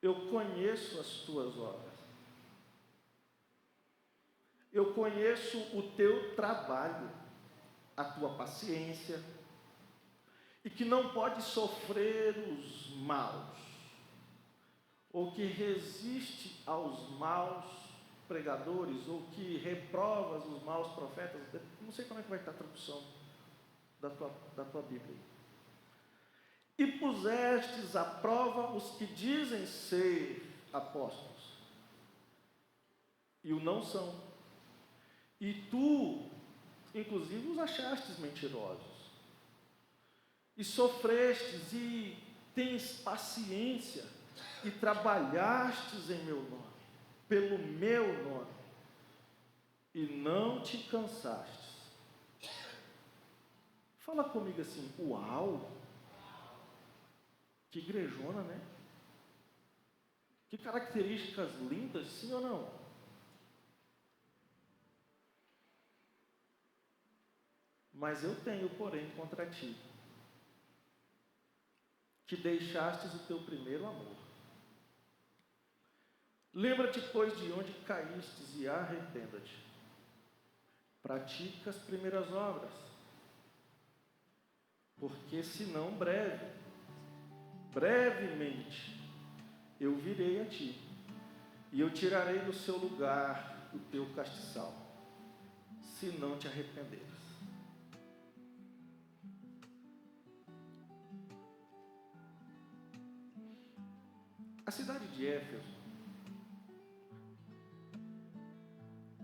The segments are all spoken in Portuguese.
eu conheço as tuas obras. Eu conheço o teu trabalho, a tua paciência, e que não pode sofrer os maus, ou que resiste aos maus pregadores, ou que reprovas os maus profetas. Não sei como é que vai estar a tradução da tua Bíblia. E pusestes à prova os que dizem ser apóstolos, e o não são. E tu, inclusive, os achastes mentirosos. E sofrestes, e tens paciência, e trabalhastes em meu nome, pelo meu nome, e não te cansastes. Fala comigo assim, uau! Que igrejona, né? Que características lindas, sim ou não? Mas eu tenho, porém, contra ti, que deixastes o teu primeiro amor. Lembra-te, pois, de onde caístes e arrependa-te. Pratica as primeiras obras, porque senão brevemente, eu virei a ti, e eu tirarei do seu lugar o teu castiçal, se não te arrependeres. A cidade de Éfeso,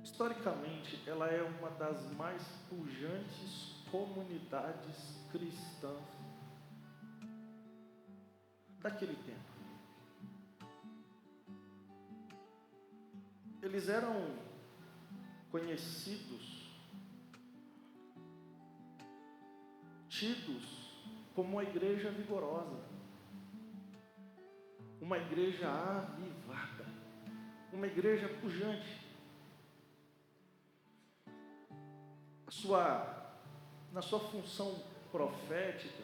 historicamente, ela é uma das mais pujantes comunidades cristãs daquele tempo. Eles eram conhecidos, tidos como uma igreja vigorosa, uma igreja avivada, uma igreja pujante. Na sua função profética,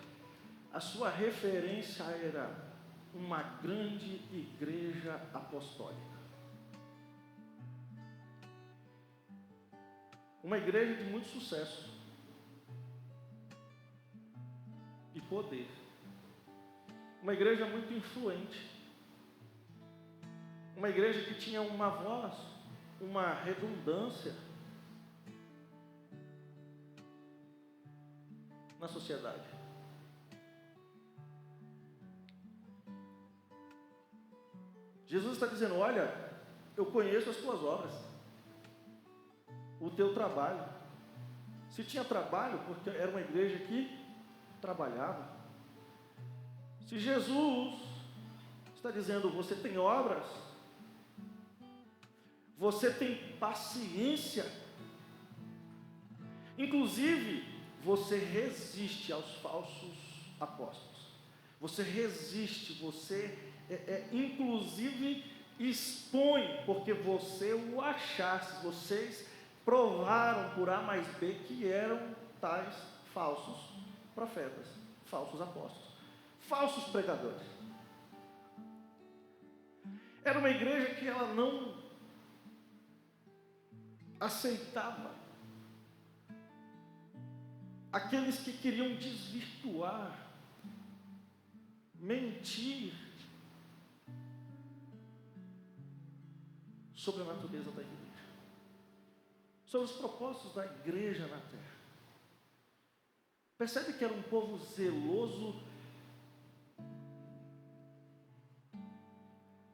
a sua referência era uma grande igreja apostólica. Uma igreja de muito sucesso e poder. Uma igreja muito influente. Uma igreja que tinha uma voz, uma redundância na sociedade. Jesus está dizendo, olha, eu conheço as tuas obras, o teu trabalho. Se tinha trabalho, porque era uma igreja que trabalhava. Se Jesus está dizendo, você tem obras, você tem paciência, inclusive, você resiste aos falsos apóstolos. Você resiste, você inclusive expõe, porque você o achaste, vocês provaram por A mais B que eram tais falsos profetas, falsos apóstolos, falsos pregadores. Era uma igreja que ela não aceitava aqueles que queriam desvirtuar, mentir sobre a natureza da igreja, sobre os propósitos da igreja na terra. Percebe que era um povo zeloso.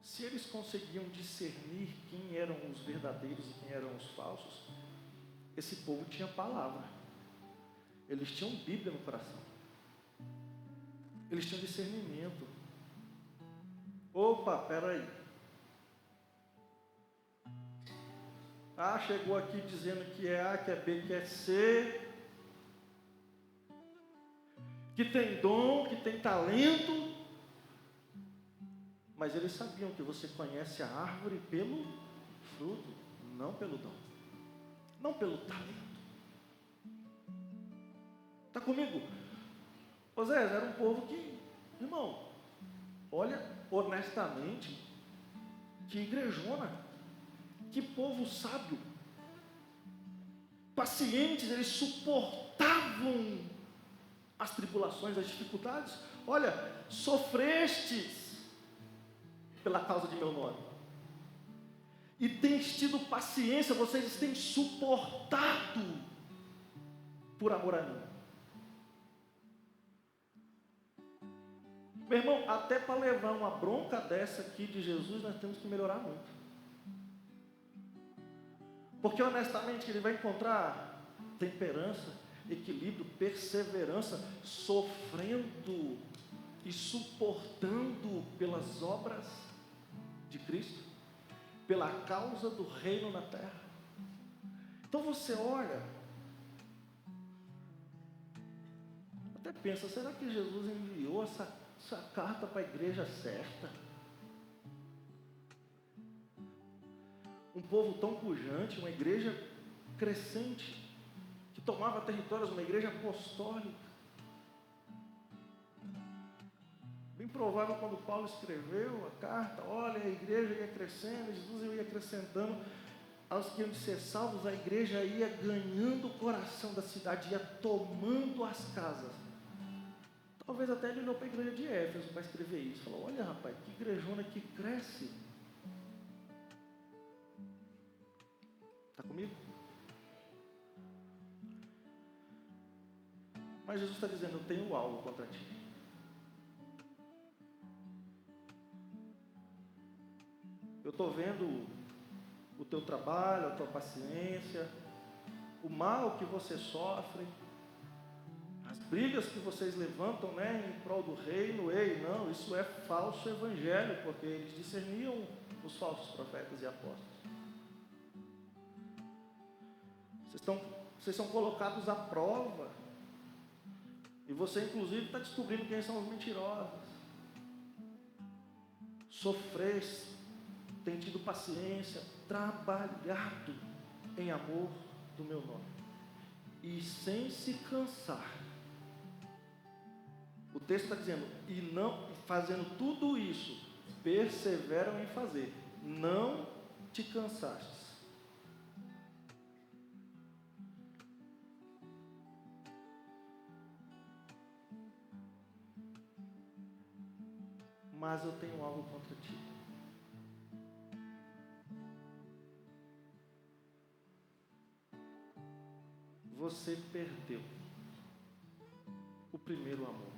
Se eles conseguiam discernir quem eram os verdadeiros e quem eram os falsos, esse povo tinha palavra. Eles tinham Bíblia no coração. Eles tinham discernimento. Opa, peraí. Chegou aqui dizendo que é A, que é B, que é C, que tem dom, que tem talento. Mas eles sabiam que você conhece a árvore pelo fruto, não pelo dom, não pelo talento. Está comigo? Osés era um povo que, irmão, olha, honestamente, Que igrejona, que povo sábio, pacientes, eles suportavam as tribulações, as dificuldades. Olha, sofrestes pela causa de meu nome, e tens tido paciência, vocês têm suportado por amor a mim. Meu irmão, até para levar uma bronca dessa aqui de Jesus, nós temos que melhorar muito. Porque honestamente ele vai encontrar temperança, equilíbrio, perseverança, sofrendo e suportando pelas obras de Cristo, pela causa do reino na terra. Então você olha, até pensa, será que Jesus enviou essa carta para a igreja certa? Um povo tão pujante, uma igreja crescente, que tomava territórios, uma igreja apostólica. Bem provável quando Paulo escreveu a carta, olha, a igreja ia crescendo, Jesus ia acrescentando aos que iam de ser salvos, a igreja ia ganhando o coração da cidade, ia tomando as casas. Talvez até ele olhou para a igreja de Éfeso para escrever isso, falou, olha rapaz, que igrejona que cresce. Está comigo? Mas Jesus está dizendo, eu tenho algo contra ti. Eu estou vendo o teu trabalho, a tua paciência, o mal que você sofre, as brigas que vocês levantam, né, em prol do reino. Ei, não, isso é falso evangelho, porque eles discerniam os falsos profetas e apóstolos. Vocês são colocados à prova, e você inclusive está descobrindo quem são os mentirosos. Sofreste, tem tido paciência, trabalhado em amor do meu nome, e sem se cansar. O texto está dizendo, e não fazendo tudo isso, perseveram em fazer, não te cansaste. Mas eu tenho algo contra ti. Você perdeu o primeiro amor.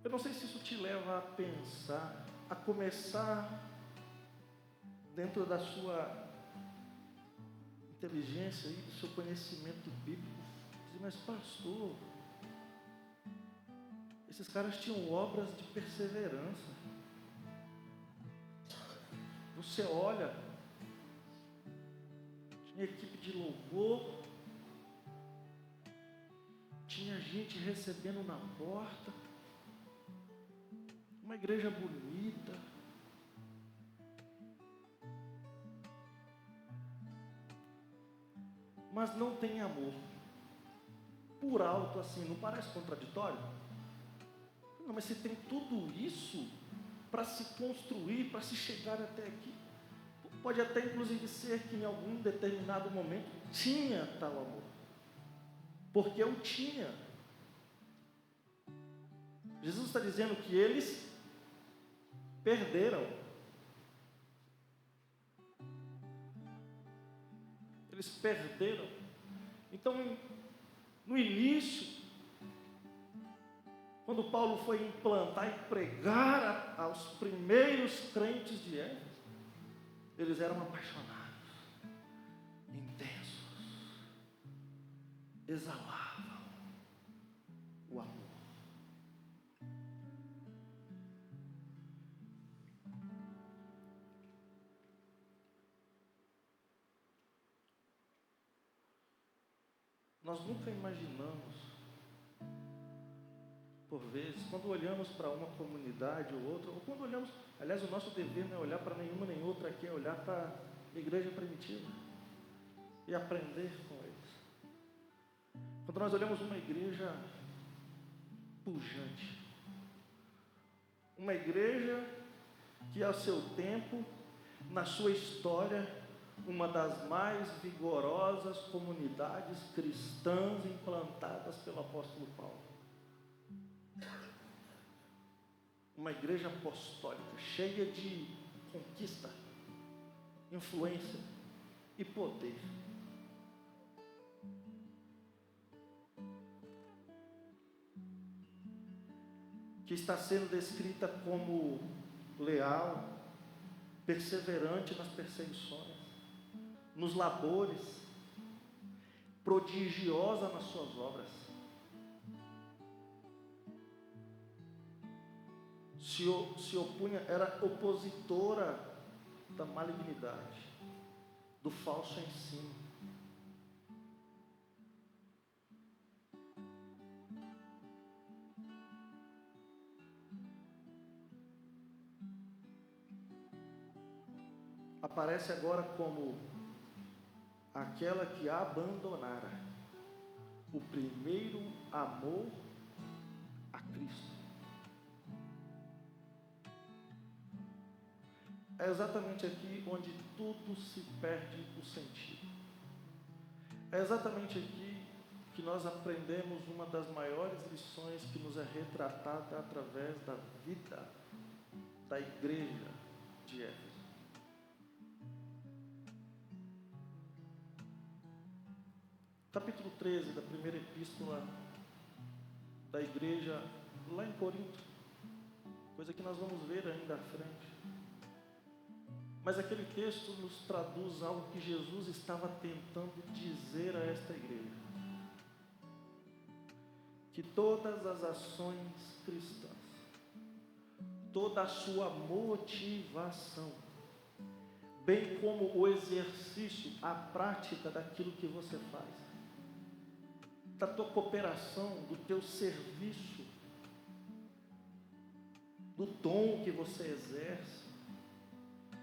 Eu não sei se isso te leva a pensar, a começar dentro da sua inteligência e do seu conhecimento bíblico, dizer, mas pastor, esses caras tinham obras de perseverança. Você olha, tinha equipe de louvor, tinha gente recebendo na porta, uma igreja bonita, mas não tem amor. Por alto assim, não parece contraditório? Não, mas se tem tudo isso para se construir, para se chegar até aqui, pode até inclusive ser que em algum determinado momento tinha tal amor, porque eu tinha. Jesus está dizendo que eles perderam. Eles perderam. Então, no início, quando Paulo foi implantar e pregar aos primeiros crentes de Éfeso, eles eram apaixonados, intensos, exalavam o amor. Nós nunca imaginamos, por vezes, quando olhamos para uma comunidade ou outra, ou quando olhamos, aliás, o nosso dever não é olhar para nenhuma nem outra aqui, é olhar para a igreja primitiva e aprender com eles. Quando nós olhamos uma igreja pujante, Uma igreja que, ao seu tempo, na sua história, uma das mais vigorosas comunidades cristãs implantadas pelo apóstolo Paulo. Uma igreja apostólica, cheia de conquista, influência e poder. Que está sendo descrita como leal, perseverante nas perseguições, nos labores, prodigiosa nas suas obras. Se opunha, era opositora da malignidade, do falso ensino. Aparece agora como aquela que abandonara o primeiro amor a Cristo. É exatamente aqui onde tudo se perde o sentido. É exatamente aqui que nós aprendemos uma das maiores lições que nos é retratada através da vida da igreja de Éfeso. Capítulo 13 da primeira epístola da igreja lá em Corinto, coisa que nós vamos ver ainda à frente. Mas aquele texto nos traduz algo que Jesus estava tentando dizer a esta igreja. Que todas as ações cristãs, toda a sua motivação, bem como o exercício, a prática daquilo que você faz, da tua cooperação, do teu serviço, do dom que você exerce,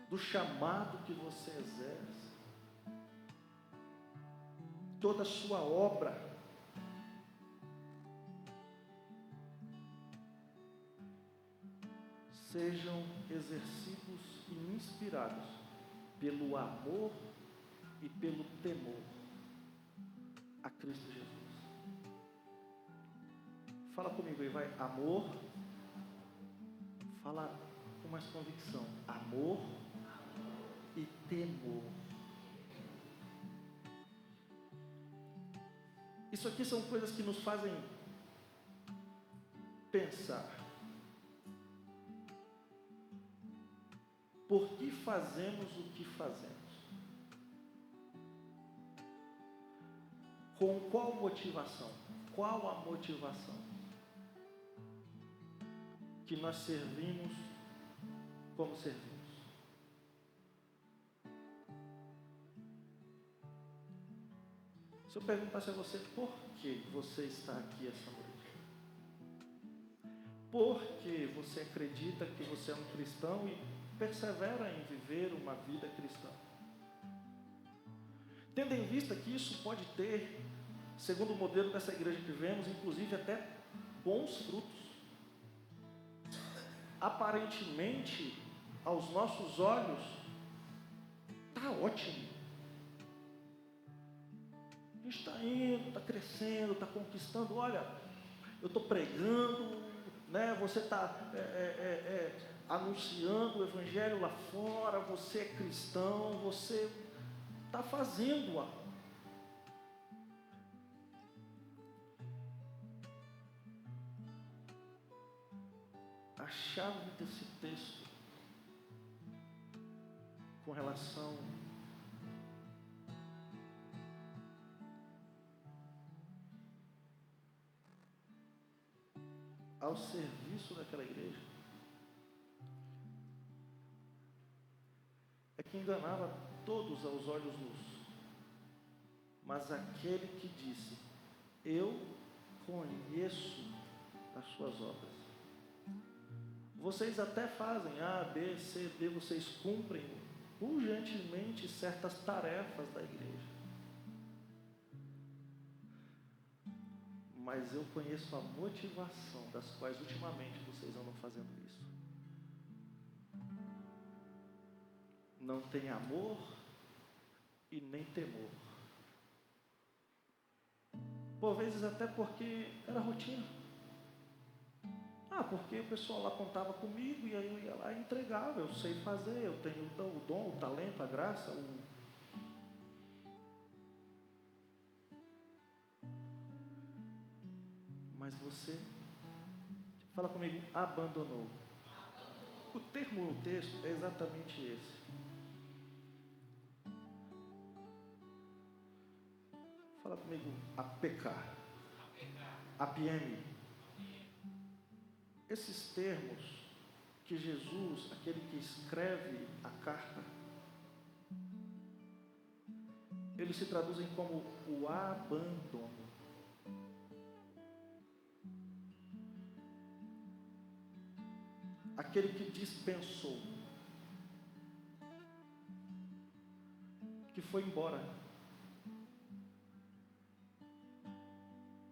do chamado que você exerce, toda a sua obra, sejam exercidos e inspirados pelo amor e pelo temor a Cristo Jesus. Fala comigo aí, vai. Amor. Fala com mais convicção. Amor e temor. Isso aqui são coisas que nos fazem pensar. Por que fazemos o que fazemos? Com qual motivação? Qual a motivação que nós servimos como servimos? Se eu perguntasse a você, por que você está aqui essa noite? Por que você acredita que você é um cristão e persevera em viver uma vida cristã? Tendo em vista que isso pode ter, segundo o modelo dessa igreja que vemos, inclusive até bons frutos. Aparentemente, aos nossos olhos, está ótimo. A gente está indo, está crescendo, está conquistando. Olha, eu estou pregando, né? Você está anunciando o evangelho lá fora, você é cristão, você está fazendo-a. A chave desse texto com relação ao serviço daquela igreja é que enganava todos aos olhos nus, mas aquele que disse: eu conheço as suas obras. Vocês até fazem A, B, C, D, vocês cumprem urgentemente certas tarefas da igreja. Mas eu conheço a motivação das quais ultimamente vocês andam fazendo isso. não tem amor e nem temor. Por vezes até porque era rotina. Porque o pessoal lá contava comigo e aí eu ia lá e entregava. Eu sei fazer, eu tenho o dom, o talento, a graça, Mas você, fala comigo, abandonou. O termo no texto é exatamente esse. Fala comigo, a pecar, a PM. Esses termos que Jesus, aquele que escreve a carta, eles se traduzem como o abandono. Aquele que dispensou, que foi embora.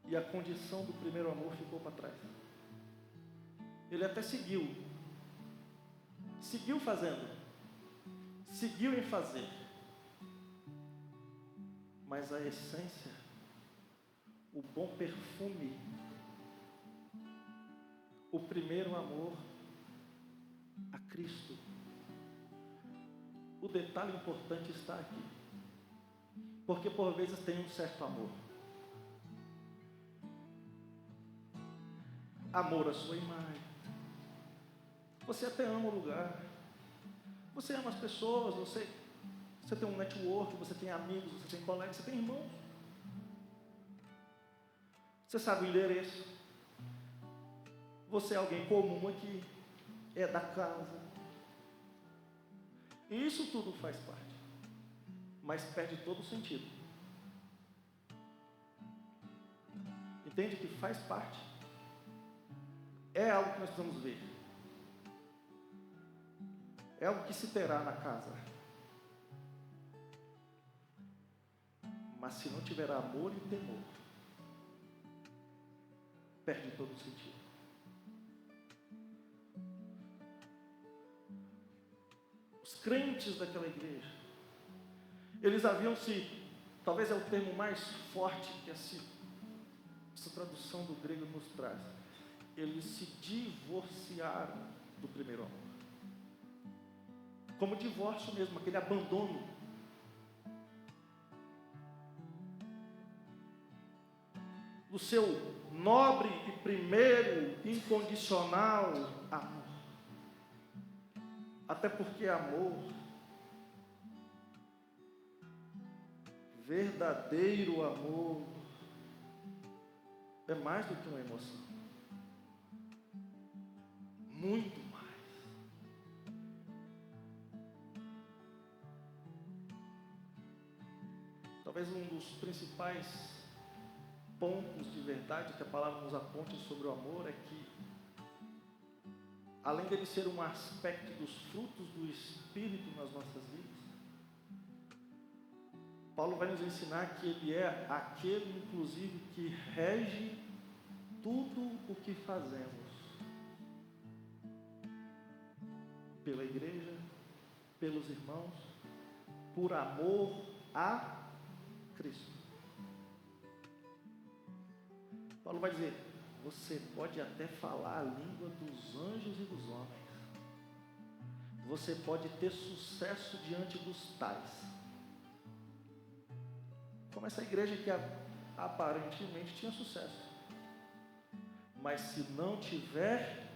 E a condição do primeiro amor ficou para trás. Ele até seguiu fazendo, seguiu em fazer, mas a essência, o bom perfume, o primeiro amor a Cristo. O detalhe importante está aqui, porque por vezes tem um certo amor, amor à sua imagem. Você até ama o lugar, você ama as pessoas, você tem um network, você tem amigos, você tem colegas, você tem irmãos. Você sabe o endereço. Você é alguém comum aqui, é da casa. E isso tudo faz parte, mas perde todo o sentido. Entende que faz parte? É algo que nós precisamos ver. É algo que se terá na casa. Mas se não tiver amor e temor, perde todo o sentido. Os crentes daquela igreja, eles haviam talvez é o termo mais forte que essa tradução do grego nos traz, eles se divorciaram do primeiro amor. Como divórcio mesmo, aquele abandono. Do seu nobre e primeiro incondicional amor. Até porque amor, verdadeiro amor, é mais do que uma emoção. Muito mais. Talvez um dos principais pontos de verdade que a palavra nos aponte sobre o amor é que, além dele ser um aspecto dos frutos do Espírito nas nossas vidas, Paulo vai nos ensinar que ele é aquele, inclusive, que rege tudo o que fazemos. Pela igreja, pelos irmãos, por amor a Cristo. Paulo vai dizer, você pode até falar a língua dos anjos e dos homens. Você pode ter sucesso diante dos tais. Como essa igreja que aparentemente tinha sucesso. Mas se não tiver...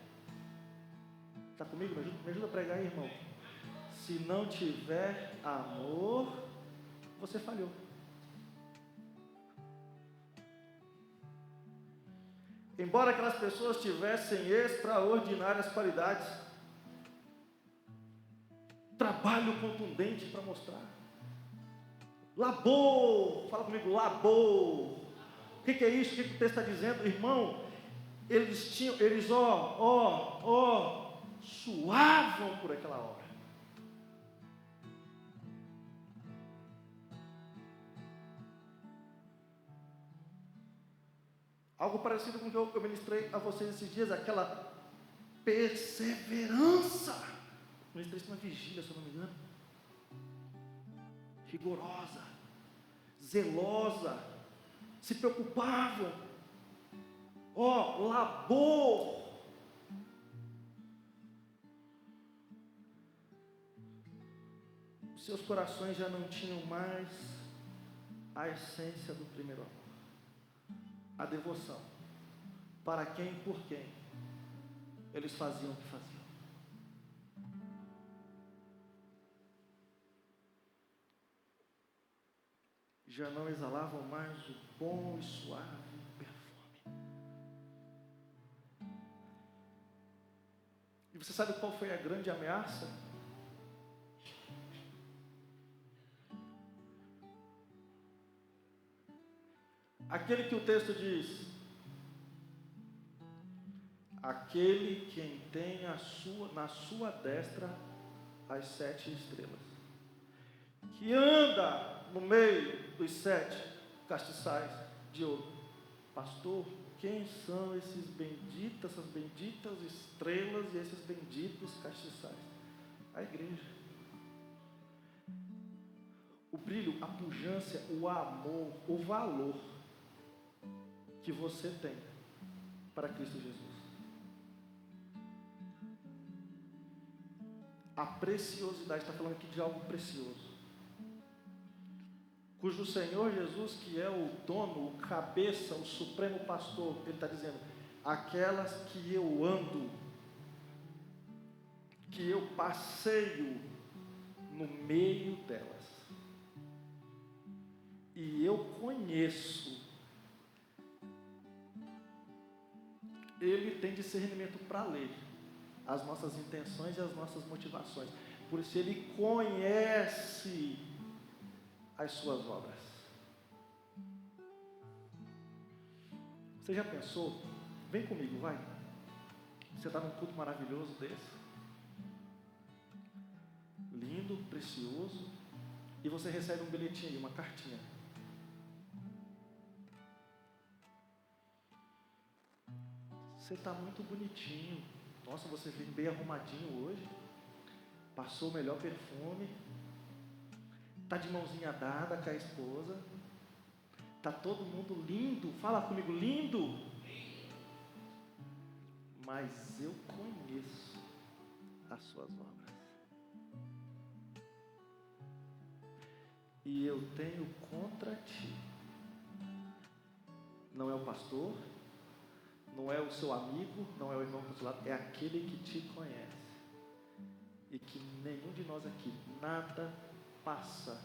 Está comigo? Me ajuda a pregar aí, irmão. Se não tiver amor, você falhou. Embora aquelas pessoas tivessem extraordinárias qualidades, trabalho contundente para mostrar. Labor, fala comigo, labor. O que é isso? O que o texto está dizendo? Irmão, eles suavam por aquela hora. Algo parecido com o que eu ministrei a vocês esses dias, aquela perseverança. Ministrei isso na vigília, se eu não me engano. rigorosa, zelosa, se preocupavam. Labor. Seus corações já não tinham mais a essência do primeiro amor, a devoção. Para quem e por quem eles faziam o que faziam. Já não exalavam mais o bom e suave perfume. E você sabe qual foi a grande ameaça? Aquele que o texto diz: aquele quem tem na sua destra as 7 estrelas, que anda no meio dos 7 castiçais de ouro. Pastor, quem são essas benditas estrelas e esses benditos castiçais? A igreja. O brilho, a pujança, o amor, o valor que você tem para Cristo Jesus. A preciosidade, está falando aqui de algo precioso, cujo Senhor Jesus, que é o dono, o cabeça, o supremo pastor, ele está dizendo: aquelas que eu ando, que eu passeio no meio delas, e eu conheço. Ele tem discernimento para ler as nossas intenções e as nossas motivações. Por isso ele conhece as suas obras. Você já pensou? Vem comigo, vai. Você está num culto maravilhoso desse, lindo, precioso, e você recebe um bilhetinho aí, uma cartinha. Você está muito bonitinho. Nossa, você veio bem arrumadinho hoje. Passou o melhor perfume. Está de mãozinha dada com a esposa. Está todo mundo lindo. Fala comigo, lindo. Mas eu conheço as suas obras. E eu tenho contra ti. Não é o pastor, não é o seu amigo, não é o irmão do seu lado, é aquele que te conhece. E que nenhum de nós aqui, nada passa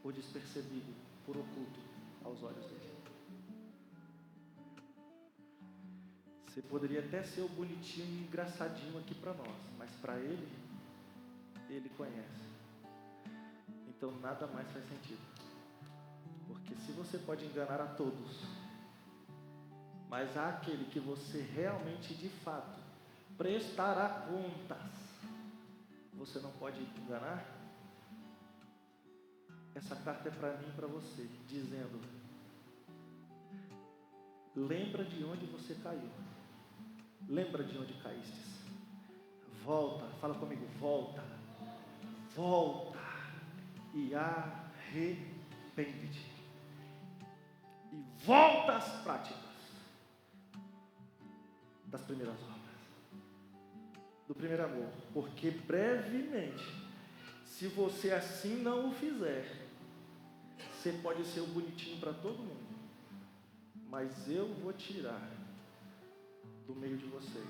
por despercebido, por oculto aos olhos dele. Você poderia até ser o bonitinho e engraçadinho aqui para nós, mas para ele, ele conhece. Então nada mais faz sentido. Porque se você pode enganar a todos, mas há aquele que você realmente, de fato, prestará contas, você não pode enganar? Essa carta é para mim e para você, dizendo: lembra de onde você caiu, lembra de onde caíste, volta, fala comigo, volta, e arrepende-te, e volta às práticas das primeiras obras, do primeiro amor, porque brevemente, se você assim não o fizer, você pode ser o bonitinho para todo mundo, mas eu vou tirar do meio de vocês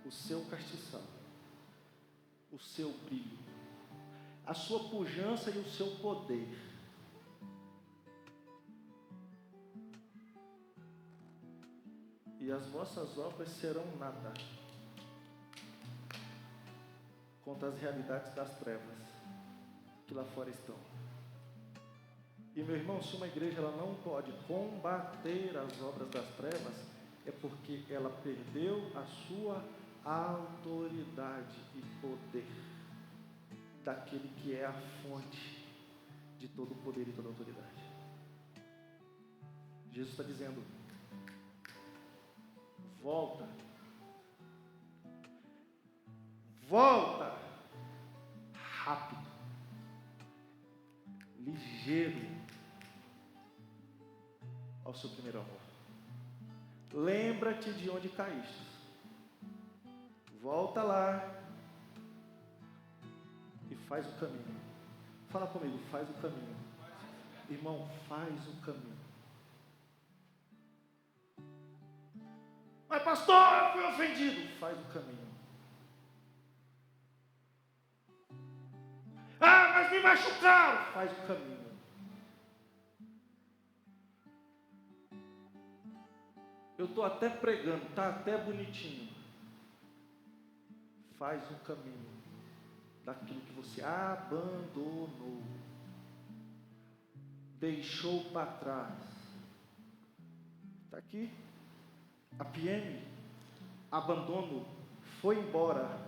o seu castiçal, o seu brilho, a sua pujança e o seu poder. E as vossas obras serão nada contra as realidades das trevas que lá fora estão. E meu irmão, se uma igreja ela não pode combater as obras das trevas, é porque ela perdeu a sua autoridade e poder daquele que é a fonte de todo o poder e toda a autoridade. Jesus está dizendo: volta rápido, estrangeiro ao seu primeiro amor. Lembra-te de onde caíste. Volta lá e faz o caminho. Fala comigo, faz o caminho. Irmão, faz o caminho. Mas pastor, eu fui ofendido. Faz o caminho. Ah, mas me machucaram. Faz o caminho. Eu estou até pregando, está até bonitinho. Faz o caminho daquilo que você abandonou, deixou para trás. Está aqui. A PM, abandono, foi embora,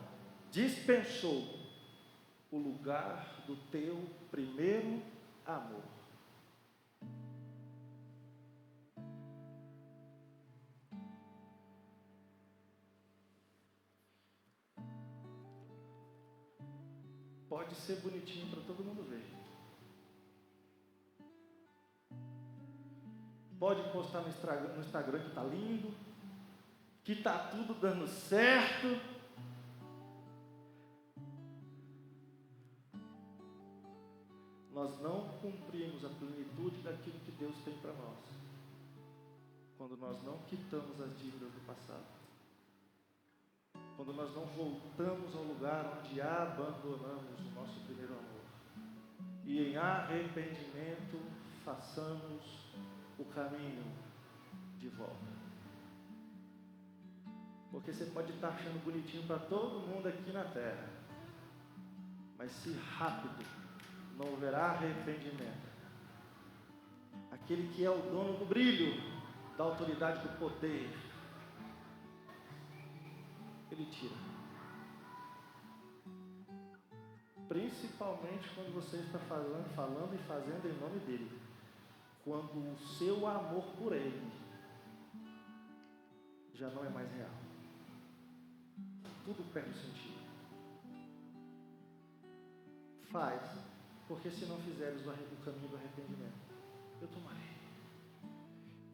dispensou o lugar do teu primeiro amor. Pode ser bonitinho para todo mundo ver. Pode postar no Instagram que está lindo, que está tudo dando certo. Nós não cumprimos a plenitude daquilo que Deus tem para nós quando nós não quitamos as dívidas do passado, quando nós não voltamos ao lugar onde abandonamos o nosso primeiro amor e em arrependimento façamos o caminho de volta. Porque você pode estar achando bonitinho para todo mundo aqui na terra, mas se rápido não houverá arrependimento, aquele que é o dono do brilho, da autoridade, do poder, ele tira. Principalmente quando você está falando e fazendo em nome dele. Quando o seu amor por ele já não é mais real. Tudo perde sentido. Faz, porque se não fizeres o caminho do arrependimento, eu tomarei.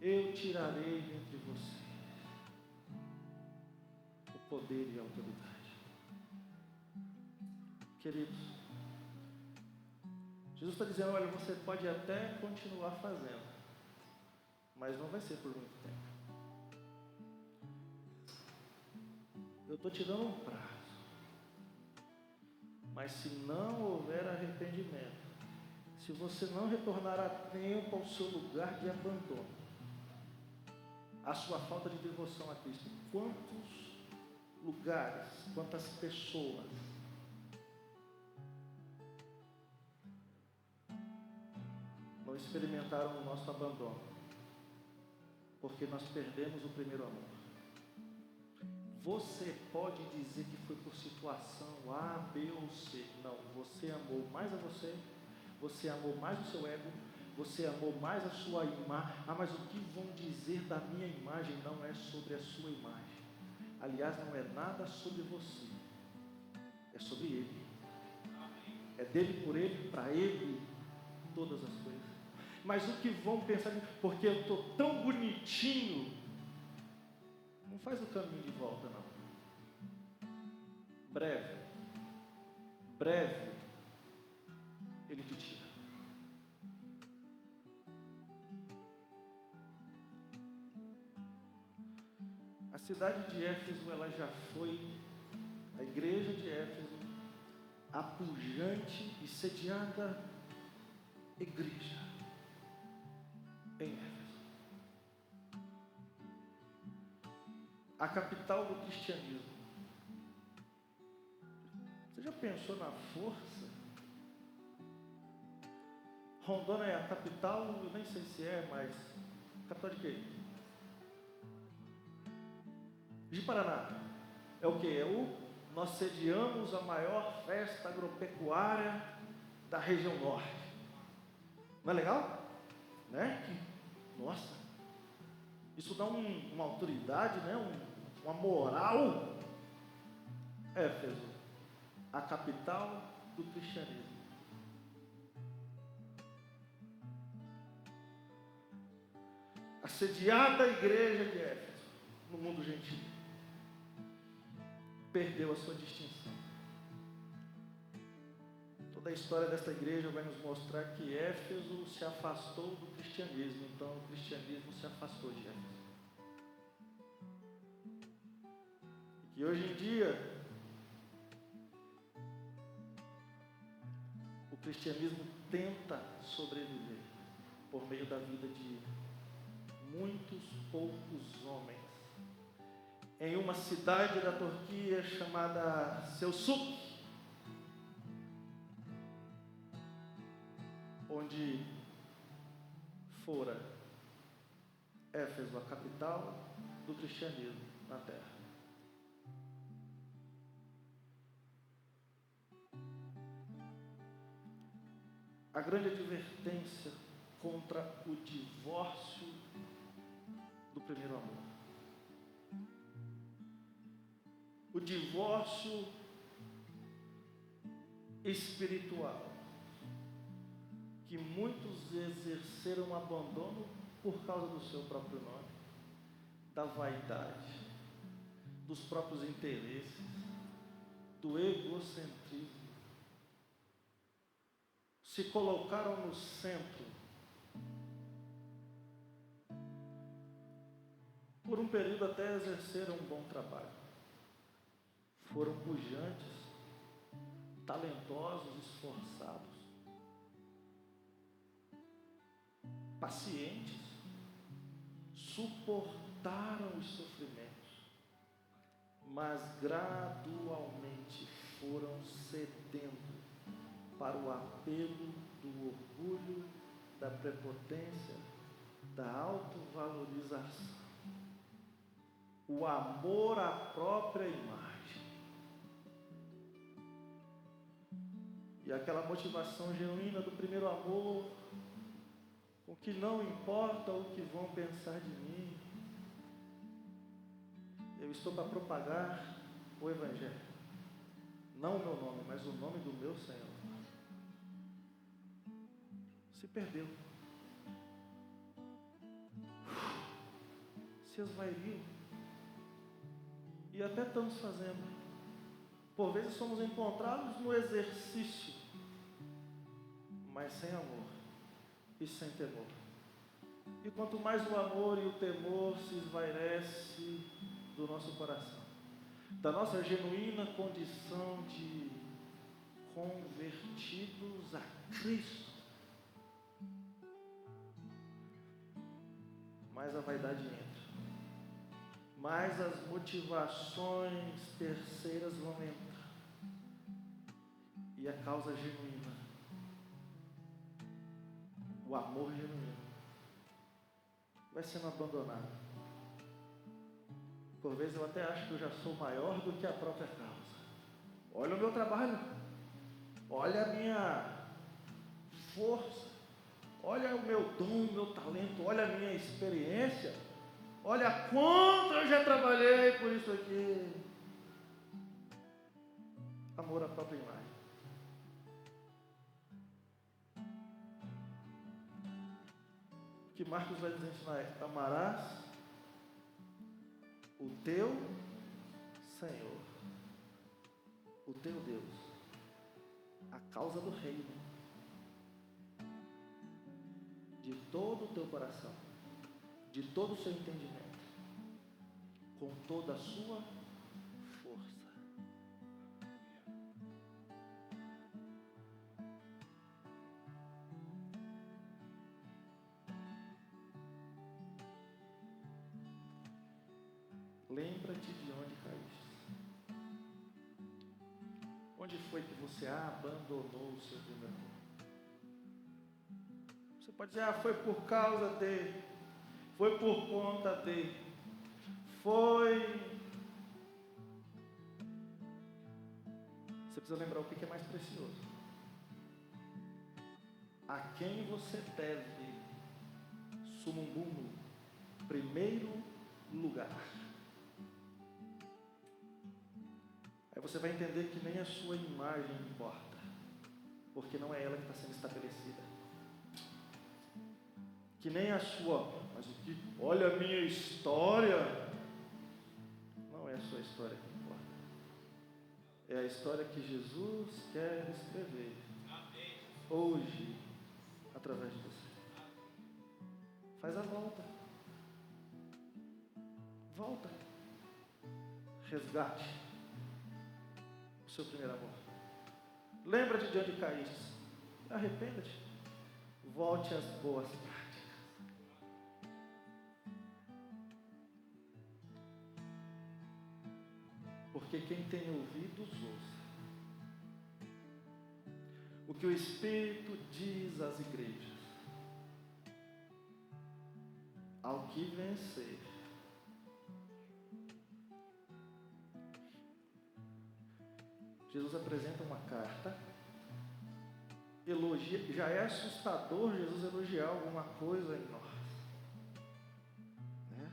Eu tirarei dentre vocês o poder e a autoridade. Queridos, Jesus está dizendo, olha, você pode até continuar fazendo, mas não vai ser por muito tempo. Eu estou te dando um prazo, mas se não houver arrependimento, se você não retornar a tempo ao seu lugar de abandono, a sua falta de devoção a Cristo, quantos lugares, quantas pessoas não experimentaram o nosso abandono, porque nós perdemos o primeiro amor. Você pode dizer que foi por situação A, B ou C. Não, você amou mais a você amou mais o seu ego, você amou mais a sua imagem. Ah, mas o que vão dizer da minha imagem não é sobre a sua imagem. Aliás, não é nada sobre você, é sobre Ele. É dele, por Ele, para Ele, todas as coisas. Mas o que vão pensar, porque eu estou tão bonitinho, não faz o caminho de volta, não. Breve, Ele te tira. A cidade de Éfeso, ela já foi, a igreja de Éfeso, a pujante e sediada igreja em Éfeso. A capital do cristianismo. Você já pensou na força? Rondônia é a capital, eu nem sei se é, mas capital de quê? De Paraná. É o quê? Nós sediamos a maior festa agropecuária da região norte. Não é legal? Né? Nossa, isso dá uma autoridade, né? Uma moral. Éfeso, a capital do cristianismo. assediada igreja de Éfeso, no mundo gentil, perdeu a sua distinção. Toda a história desta igreja vai nos mostrar que Éfeso se afastou do cristianismo, então o cristianismo se afastou de Éfeso. E que hoje em dia, o cristianismo tenta sobreviver por meio da vida de muitos poucos homens em uma cidade da Turquia chamada Selçuk, onde fora Éfeso a capital do cristianismo na terra. A grande advertência contra o divórcio do primeiro amor. O divórcio espiritual, que muitos exerceram abandono por causa do seu próprio nome, da vaidade, dos próprios interesses, do egocentrismo. Se colocaram no centro. Por um período até exerceram um bom trabalho. Foram pujantes, talentosos, esforçados, pacientes, suportaram os sofrimentos, mas gradualmente foram cedendo para o apelo do orgulho, da prepotência, da autovalorização, o amor à própria imagem. E aquela motivação genuína do primeiro amor, com que não importa o que vão pensar de mim, eu estou para propagar o Evangelho, não o meu nome, mas o nome do meu Senhor. Se perdeu, se esvairiu, e até estamos fazendo. Por vezes somos encontrados no exercício, mas sem amor e sem temor. E quanto mais o amor e o temor se esvairece do nosso coração, da nossa genuína condição de convertidos a Cristo, mais a vaidade entra, mais as motivações terceiras vão entrar, e a causa genuína, o amor genuíno, vai sendo abandonado. Por vezes eu até acho que eu já sou maior do que a própria causa. Olha o meu trabalho, olha a minha força, olha o meu dom, o meu talento, olha a minha experiência, olha quanto eu já trabalhei por isso aqui. Amor à própria imagem. O que Marcos vai nos ensinar é: amarás o teu Senhor, o teu Deus, a causa do reino, de todo o teu coração, de todo o seu entendimento, com toda a sua força. Lembra-te de onde caíste. Onde foi que você abandonou o seu primeiro amor? Você pode dizer: foi por causa dele, foi por conta dele, foi... Você precisa lembrar o que é mais precioso. A quem você deve sumumbumo, primeiro lugar. Aí você vai entender que nem a sua imagem importa, porque não é ela que está sendo estabelecida. Que nem a sua Mas o que? Olha a minha história. Não é a sua história que importa. É a história que Jesus quer escrever hoje, através de você. Faz a volta. Volta. Resgate o seu primeiro amor. Lembra-te de onde caíste. Arrependa-te. Volte às boas práticas. Porque quem tem ouvidos, ouça o que o Espírito diz às igrejas. Ao que vencer, Jesus apresenta uma carta, elogia, já é assustador Jesus elogiar alguma coisa em nós, né?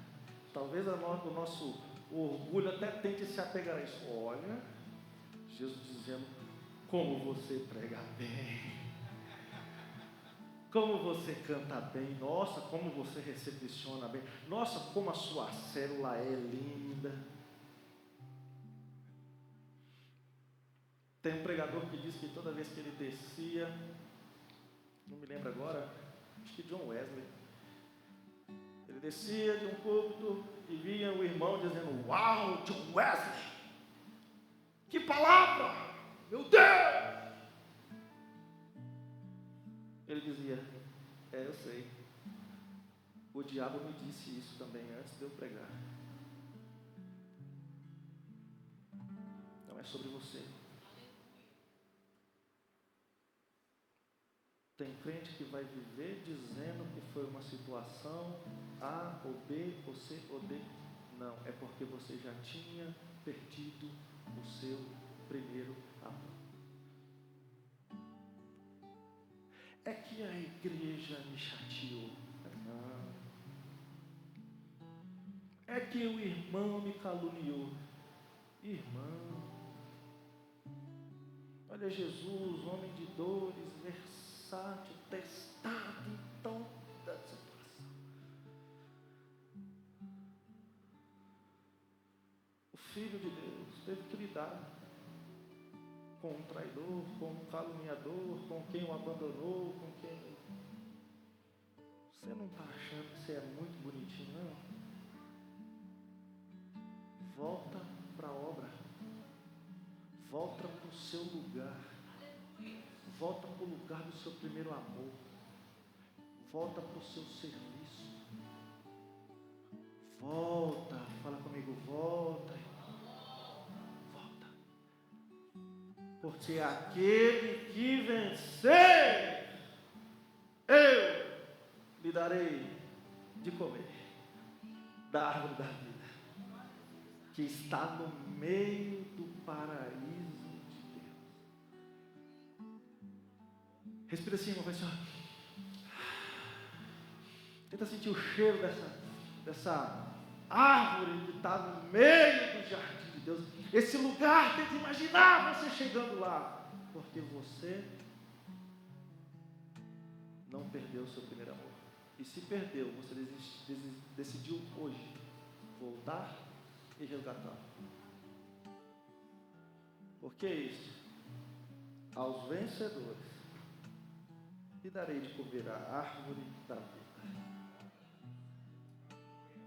Talvez o nosso orgulho até tente se apegar a isso. Olha, Jesus dizendo, como você prega bem, como você canta bem, nossa, como você recepciona bem, nossa, como a sua célula é linda. Tem um pregador que diz que toda vez que ele descia, não me lembro agora, acho que John Wesley, ele descia de um púlpito e via o irmão dizendo, uau, John Wesley, que palavra, meu Deus! Ele dizia, eu sei, o diabo me disse isso também antes de eu pregar. Não é sobre você. Tem crente que vai viver dizendo que foi uma situação A ou B, ou C ou D. Não, é porque você já tinha perdido o seu primeiro amor. É que a igreja me chateou. Não. É que o irmão me caluniou. Irmão, olha Jesus, homem de dores, versátil, testado em toda situação. O Filho de Deus teve que lidar com um traidor, com um caluniador, com quem o abandonou, com quem... Você não está achando que você é muito bonitinho, não? Volta para a obra. Volta para o seu lugar. Volta para o lugar do seu primeiro amor. Volta para o seu serviço. Volta. Fala comigo, volta. Volta. Porque aquele que vencer, eu lhe darei de comer da árvore da vida, que está no meio do paraíso de Deus. Respira assim, irmão, vai assim, ó. Tenta sentir o cheiro dessa árvore que está no meio do jardim de Deus. Esse lugar, tenta imaginar você chegando lá, porque você não perdeu o seu primeiro amor. E se perdeu, você decidiu hoje voltar e resgatar. Porque é isso. Aos vencedores lhe darei de comer a árvore da vida.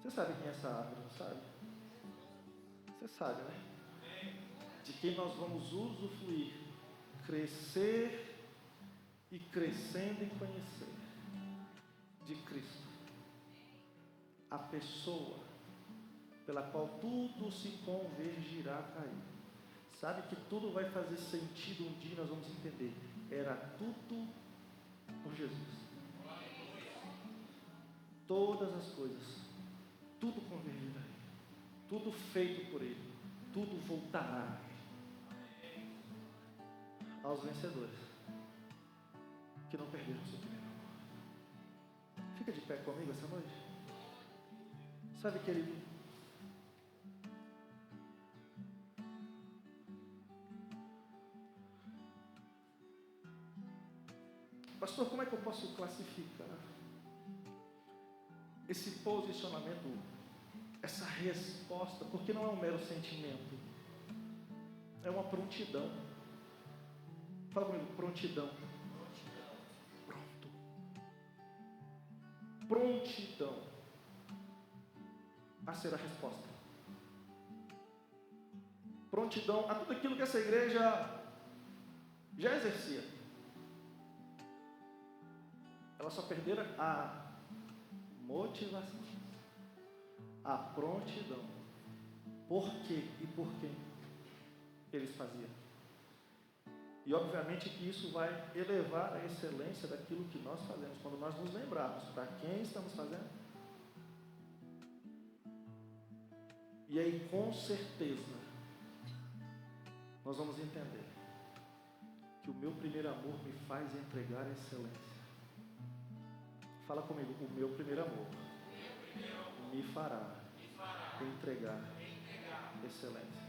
Você sabe quem é essa árvore, não sabe? Você sabe, né? De quem nós vamos usufruir, crescer e crescendo em conhecer de Cristo, a pessoa pela qual tudo se convergirá a cair. Sabe que tudo vai fazer sentido um dia, nós vamos entender. Era tudo por Jesus. Todas as coisas, tudo convergirá a Ele, tudo feito por Ele, tudo voltará aos vencedores que não perderam o seu primeiro amor. Fica de pé comigo essa noite. Sabe, querido, pastor, como é que eu posso classificar esse posicionamento, essa resposta, porque não é um mero sentimento, é uma prontidão. Fala comigo, prontidão. Pronto. Prontidão a ser a resposta. Prontidão a tudo aquilo que essa igreja já exercia. Ela só perdera a motivação, a prontidão. Por quê e por quem eles faziam? E obviamente que isso vai elevar a excelência daquilo que nós fazemos, quando nós nos lembrarmos para quem estamos fazendo. E aí, com certeza, nós vamos entender que o meu primeiro amor me faz entregar a excelência. Fala comigo, o meu primeiro amor me fará entregar excelência.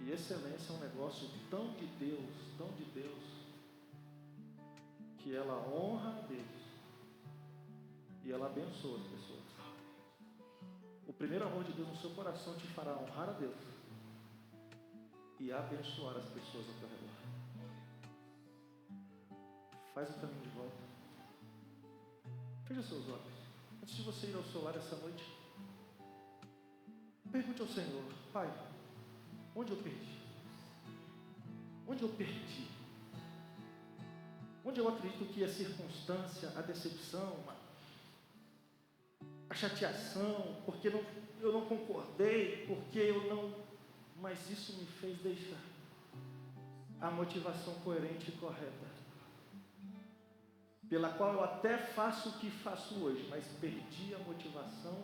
E excelência é um negócio tão de Deus, que ela honra a Deus e ela abençoa as pessoas. O primeiro amor de Deus no seu coração te fará honrar a Deus e abençoar as pessoas ao teu redor. Faz o caminho de volta. Feche seus olhos. Antes de você ir ao seu lar essa noite, pergunte ao Senhor: Pai, onde eu perdi? Onde eu perdi? Onde eu acredito que a circunstância, a decepção, a chateação, porque eu não concordei, porque eu não... Mas isso me fez deixar a motivação coerente e correta, pela qual eu até faço o que faço hoje, mas perdi a motivação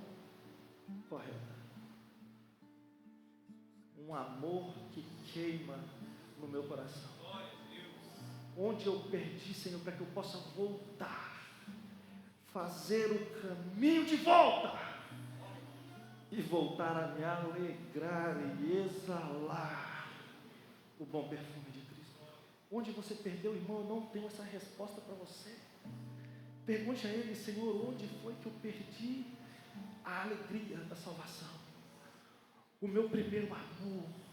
correta. Um amor que queima no meu coração. Onde eu perdi, Senhor, para que eu possa voltar, fazer o caminho de volta e voltar a me alegrar e exalar o bom perfume de Cristo. Onde você perdeu, irmão, eu não tenho essa resposta para você. Pergunte a Ele: Senhor, onde foi que eu perdi a alegria da salvação? O meu primeiro amor.